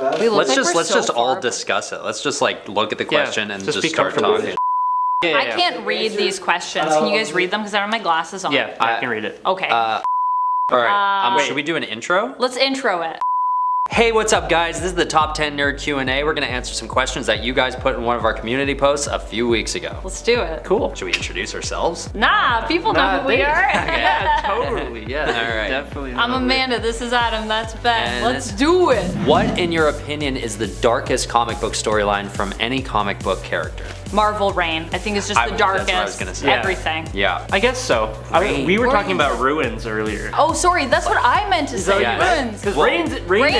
fast. Let's just all discuss it. Let's just like look at the question and just start talking. I can't read these questions. Can you guys read them? Because I have my glasses on. Yeah, I can read it. Okay. All right. Should we do an intro? Let's intro it. Hey, what's up guys? This is the Top 10 Nerd Q&A. We're gonna answer some questions that you guys put in one of our community posts a few weeks ago. Let's do it. Cool. Should we introduce ourselves? Nah, people know who we are. Yeah, totally. Yeah, All right. definitely. I'm Amanda, this is Adam, that's Ben. And Let's do it. What, in your opinion, is the darkest comic book storyline from any comic book character? Marvel Reign. I think it's just the darkest. That's what I was gonna say. Everything. Yeah. I guess so. We were talking about Ruins earlier. Oh, sorry, that's what I meant to say. Yeah. Ruins. Because Well, Reign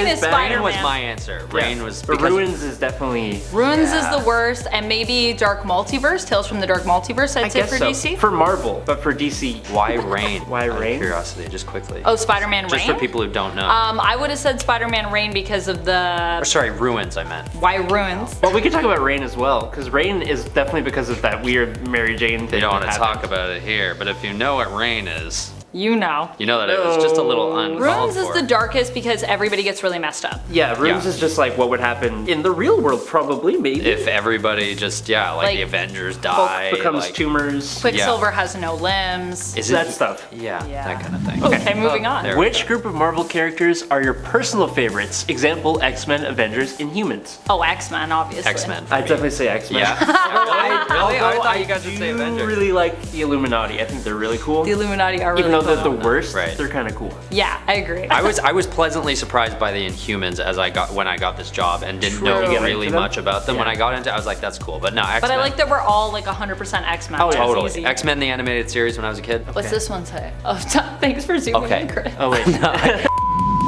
is bad. Spider-Man. Rain was my answer. Rain was But because Ruins is definitely. Ruins is the worst, and maybe Dark Multiverse, Tales from the Dark Multiverse, I'd I say guess for so. DC. For Marvel, but for DC. Why Rain? Why Out of Rain? Curiosity, just quickly. Oh, Spider-Man Just Reign? for people who don't know. I would have said Spider-Man Reign because of the Or sorry, Ruins I meant. why Ruins. Well, we could talk about Rain as well, because Rain is definitely because of that weird Mary Jane thing. They don't want that to happened. talk about it here, but if you know what Rain is, You know. you know that it was just a little uncalled Ruins is for. the darkest because everybody gets really messed up. Yeah, Ruins Yeah. is just like what would happen in the real world, probably, maybe. If everybody just, like the Avengers die. becomes like, tumors. Quicksilver has no limbs. Is that it, stuff. Yeah, Yeah. that kind of thing. Okay, moving on. there we Which group of Marvel characters are your personal favorites? Example, X-Men, Avengers, Inhumans. Oh, X-Men, obviously. X-Men. for I'd me. definitely say X-Men. Yeah. Really? I thought you guys would say I Avengers. really like the Illuminati. I think they're really cool. The Illuminati are really Even though cool. they're the worst, Right. they're kind of cool. Yeah, I agree. I was pleasantly surprised by the Inhumans when I got this job and didn't know True. really Into them? much about them. When Yeah. I got into it, I was like, that's cool. But no, X-Men. But I like that we're all like 100% X-Men. Oh, which yeah. is Totally. easy. X-Men the animated series when I was a kid. What's this one say? Oh, thanks for zooming Okay. in, Chris. Oh wait.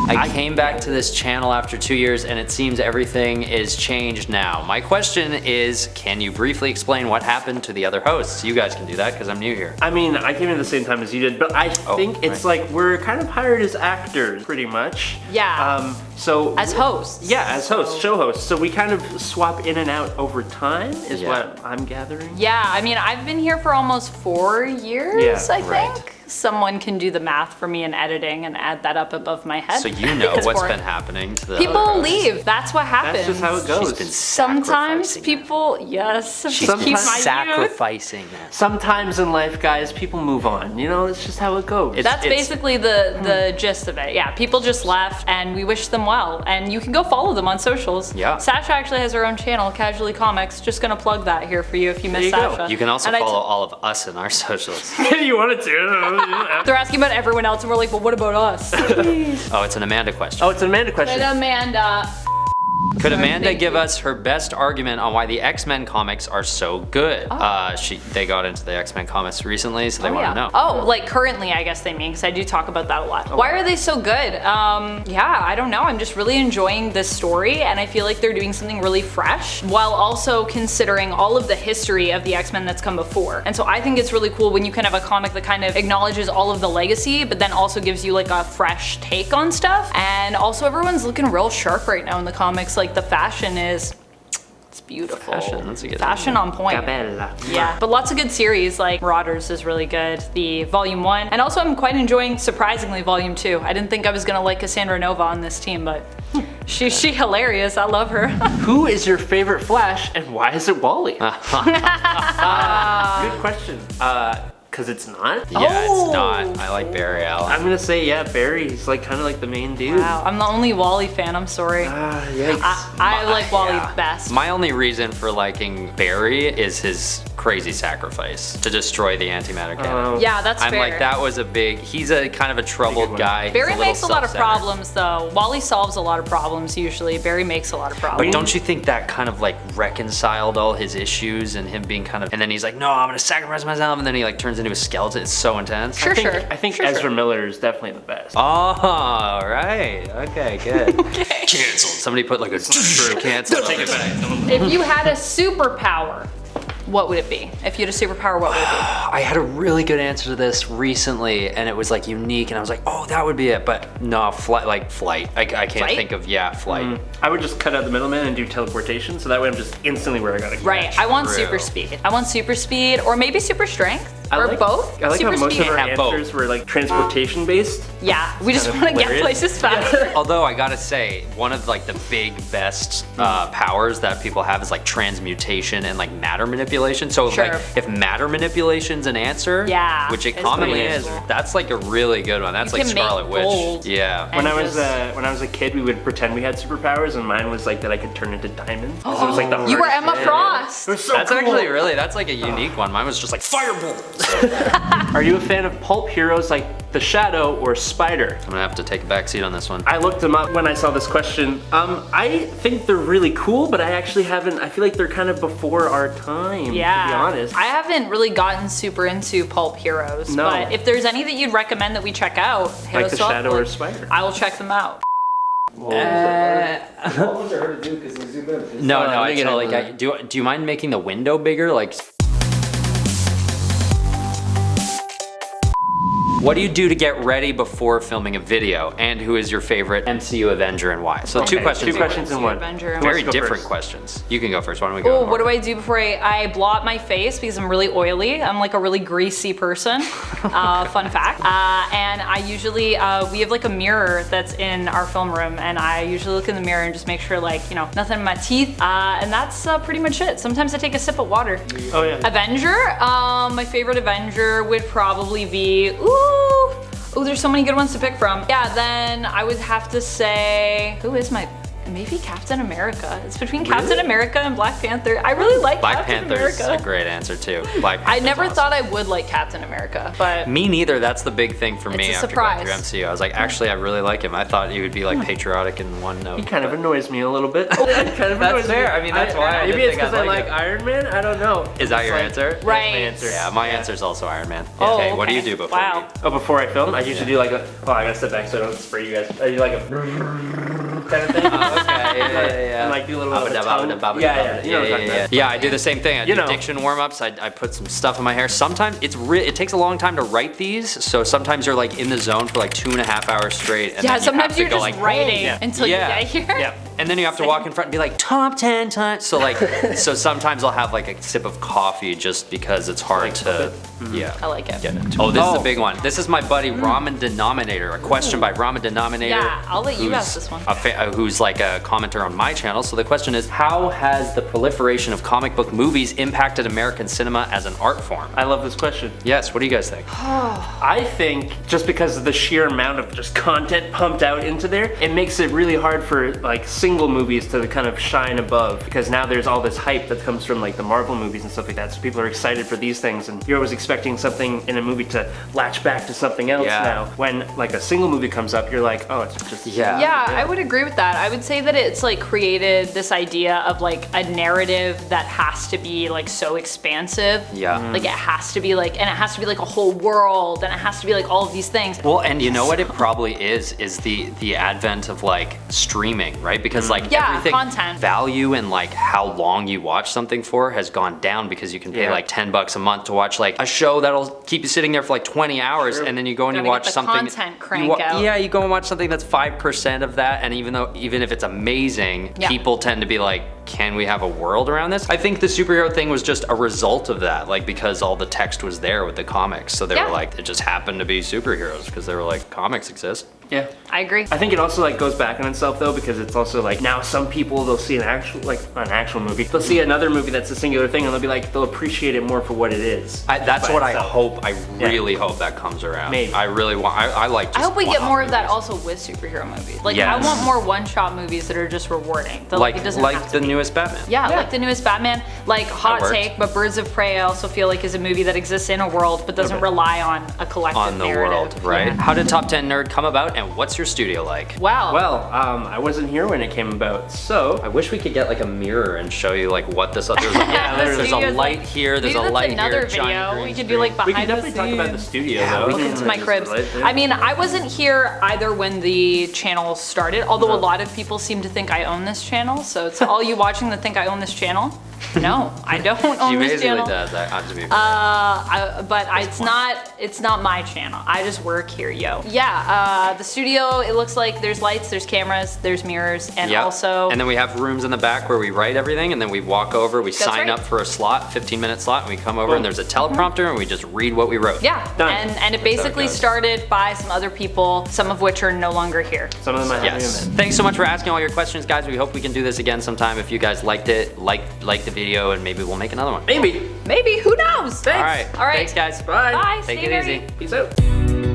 I came back to this channel after 2 years and it seems everything is changed now. My question is, can you briefly explain what happened to the other hosts? You guys can do that because I'm new here. I mean, I came in the same time as you did, but I think it's like we're kind of hired as actors, pretty much. Yeah. So As hosts. Yeah, as hosts, show hosts. So we kind of swap in and out over time, is Yeah. what I'm gathering. Yeah, I mean, I've been here for almost 4 years, Yeah, I right. think. Someone can do the math for me in editing and add that up above my head. So you know It's what's boring. been happening to the People other hosts. leave. That's what happens. That's just how it goes. She's been Sometimes sacrificing people, yes, She's keep been my youth. sacrificing it. Sometimes in life, guys, people move on. You know, it's just how it goes. That's basically the gist of it. Yeah, people just left and we wish them well. And you can go follow them on socials. Yeah. Sasha actually has her own channel, Casually Comics. Just gonna plug that here for you if you miss There you go. Sasha. You can also And I follow all of us in our socials. if you wanted to. They're asking about everyone else and we're like, well, what about us? Oh, it's an Amanda question. Oh, it's an Amanda question. And Amanda. Could Amanda thank give you. us her best argument on why the X-Men comics are so good? They got into the X-Men comics recently, so they want to know. Oh, like currently, I guess they mean, because I do talk about that a lot. Why are they so good? Yeah, I don't know. I'm just really enjoying this story, and I feel like they're doing something really fresh, while also considering all of the history of the X-Men that's come before. And so I think it's really cool when you can have a comic that kind of acknowledges all of the legacy, but then also gives you like a fresh take on stuff. And also everyone's looking real sharp right now in the comics. Like the fashion is, it's beautiful. Fashion, that's a good Fashion on point. Gabella. Yeah, but lots of good series like Marauders is really good, the Volume 1. And also I'm quite enjoying, surprisingly, Volume 2. I didn't think I was gonna like Cassandra Nova on this team, but she hilarious, I love her. Who is your favorite Flash and why is it Wally? Good question. Because it's not? Yeah, it's not. I like Barry Allen. I'm gonna say, yeah, Barry. He's like kind of like the main dude. Wow, I'm the only Wally fan, I'm sorry. Yikes. I like Wally Yeah. best. My only reason for liking Barry is his crazy sacrifice to destroy the antimatter cannon. Yeah, that's I'm fair. like, that was he's a kind of a troubled one. guy. He's Barry little makes a lot of self-centered. problems though. Wally solves a lot of problems usually. Barry makes a lot of problems. But don't you think that kind of like reconciled all his issues and him being kind of, and then he's like, no, I'm gonna sacrifice myself, and then he like turns into a skeleton. It's so intense. Sure, I think Sure, Ezra sure. Miller is definitely the best. Oh, right. Okay, good. Canceled. Somebody put like a cancel. Take it back. If you had a superpower, what would it be? If you had a superpower, what would it be? I had a really good answer to this recently, and it was like unique, and I was like, oh, that would be it. But no, flight. I can't Flight? think of flight. I would just cut out the middleman and do teleportation, so that way I'm just instantly where I gotta go. Right, I want True. super speed. I want super speed, or maybe super strength. Or both? I like how Super most speed? of our Have both. answers were like transportation based. Yeah, we just kind of want to get hilarious. places faster. Although I gotta say, one of like the big best powers that people have is like transmutation and like matter manipulation. So Sure. like if matter manipulation's an answer, Yeah, which it it's commonly pretty is, useful. that's like a really good one. That's You like can make Scarlet Witch. gold. Yeah. When And I was a kid, we would pretend we had superpowers, and mine was like that I could turn into diamonds. 'Cause it was like the You were hardest Emma shit. Frost. It was so That's cool. actually that's like a unique one. Mine was just like fireball. Are you a fan of pulp heroes like the Shadow or Spider? I'm gonna have to take a back seat on this one. I looked them up when I saw this question. I think they're really cool, but I actually haven't. I feel like they're kind of before our time. Yeah. To be honest. I haven't really gotten super into pulp heroes. No. But if there's any that you'd recommend that we check out, hit Like us the up, Shadow or like, Spider. I will check them out. All ones are hard to do because they zoom in. No, Oh, no, I make it totally a- get. Do you mind making the window bigger? Like. What do you do to get ready before filming a video? And who is your favorite MCU Avenger and why? So two Okay, questions. two questions in one. Avenger. Very Let's go different first. questions. You can go first. Why don't we go? Oh, in what do order? I do before I blot my face because I'm really oily? I'm like a really greasy person. Fun fact. And I usually, we have like a mirror that's in our film room, and I usually look in the mirror and just make sure, like, you know, nothing in my teeth. And that's pretty much it. Sometimes I take a sip of water. Oh yeah. Avenger, my favorite Avenger would probably be, ooh, there's so many good ones to pick from. Yeah, then I would have to say, who is maybe Captain America. It's between Captain America and Black Panther. I really like Black Captain Panther's America. a great answer too. Black I Panther's never awesome. thought I would like Captain America, but Me neither. That's the big thing for me It's a after going through surprise. MCU. I was like, actually, I really like him. I thought he would be like patriotic in one note. He kind of but- annoys me a little bit. Kind of That's annoys fair. me. I mean, that's why I Maybe didn't it's think because I'd I like like him. Iron Man. I don't know. Is that It's your like- answer? That's Right. my answer. Yeah, my answer's also Iron Man. Oh, okay, what do you okay. do before? Wow. Oh, before I film, I usually do like a. Oh, I gotta step back so I don't spray you guys. I do like a kind of thing. Okay, yeah. And like do a little bit of a Abba-dabba, tongue. abba-dabba, Yeah, you know what I'm talking yeah. about. Yeah, I do the same thing. I do You know. diction warm-ups. I put some stuff in my hair. Sometimes it takes a long time to write these, so sometimes you're like in the zone for like 2.5 hours straight. And yeah, then you sometimes have to you're go just like, writing yeah. until Yeah. you get here. Yeah. and then you have to walk in front and be like top 10 times. So like, so sometimes I'll have like a sip of coffee just because it's hard to, yeah. I like it. Get into. Oh, this is Oh. a big one. This is my buddy Ramen Denominator. A question by Ramen Denominator. Yeah, I'll let you who's ask this one. Who's like a commenter on my channel. So the question is, how has the proliferation of comic book movies impacted American cinema as an art form? I love this question. Yes, what do you guys think? I think just because of the sheer amount of just content pumped out into there, it makes it really hard for like single movies to kind of shine above, because now there's all this hype that comes from like the Marvel movies and stuff like that. So people are excited for these things, and you're always expecting something in a movie to latch back to something else Yeah. now. When like a single movie comes up, you're like, oh, it's just Yeah. Yeah, I would agree with that. I would say that it's like created this idea of like a narrative that has to be like so expansive. Yeah. Like it has to be like, and it has to be like a whole world, and it has to be like all of these things. Well, and you know what it probably is the advent of like streaming, right? Because like Yeah, everything, content. value and like how long you watch something for has gone down because you can pay Yeah. like $10 a month to watch like a show that'll keep you sitting there for like 20 hours, and then you go and you Gotta get watch the something. content crank you out. Yeah, you go and watch something that's 5% of that, and even if it's amazing, Yeah. people tend to be like, can we have a world around this? I think the superhero thing was just a result of that, like because all the text was there with the comics, so they Yeah. were like, it just happened to be superheroes because they were like, comics exist. yeah. I agree. I think it also like goes back on itself though, because it's also like now some people they'll see an actual movie, they'll see another movie that's a singular thing, and they'll be like they'll appreciate it more for what it is. That's by what itself. I hope. I really hope that comes around. Maybe. I really want. I like. Just I hope we get one-off more of that movies. also with superhero movies. Like Yes. I want more one-shot movies that are just rewarding. That, Like it doesn't have to the be. newest Batman. Yeah, like the newest Batman. Like hot worked. take, but Birds of Prey I also feel like is a movie that exists in a world but doesn't Okay. rely on a collective On the narrative. world, right? Yeah. How did Top 10 Nerd come about, and what's your studio like? Wow. Well, I wasn't here when it came about, so I wish we could get like a mirror and show you like what this. There's, like, Yeah, there's a studio's light like- here. There's maybe a that's light another here. video. giant green We could do like screen. we behind can the definitely talk about the scenes. studio Yeah, though. we Look can- into my cribs. I mean, I wasn't here either when the channel started, although a lot of people seem to think I own this channel. So to all you watching that think I own this channel, No, I don't own She this basically channel. does. To be fair. It's not my channel. I just work here, yo. Yeah, the studio, it looks like there's lights, there's cameras, there's mirrors, and Yep. also... And then we have rooms in the back where we write everything, and then we walk over, we sign right. up for a slot, 15-minute slot, and we come over and there's a teleprompter and we just read what we wrote. Yeah, Done. and it basically started by some other people, some of which are no longer here. Some of them I haven't Yes. even met. Thanks so much for asking all your questions, guys. We hope we can do this again sometime. If you guys liked it, like the video, and maybe we'll make another one. Maybe. Maybe, who knows? All right. All right. Thanks, guys. Bye. Bye, Take stay it nerdy. easy. Peace out.